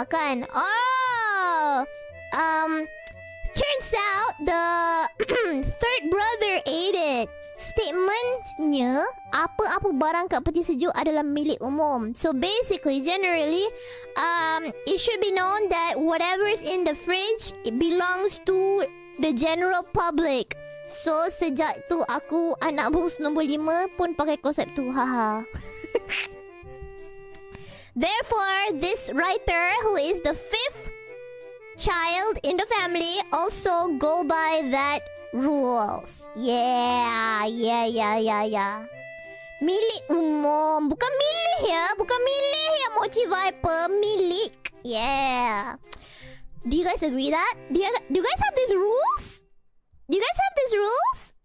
Kan? Oh! Turns out the third brother ate it. Statementnya, apa-apa barang kat peti sejuk adalah milik umum. So basically, generally, it should be known that whatever's in the fridge, it belongs to the general public. So sejak tu aku anak bungsu nombor 5 pun pakai konsep tu. Haha. Therefore, this writer who is the 5th child in the family also go by that rules. Yeah. Milik umum. Bukan milih ya. Bukan milih ya, Mochi Viper. Milik. Yeah. Do you guys agree that? Do you guys have these rules? Do you guys have these rules?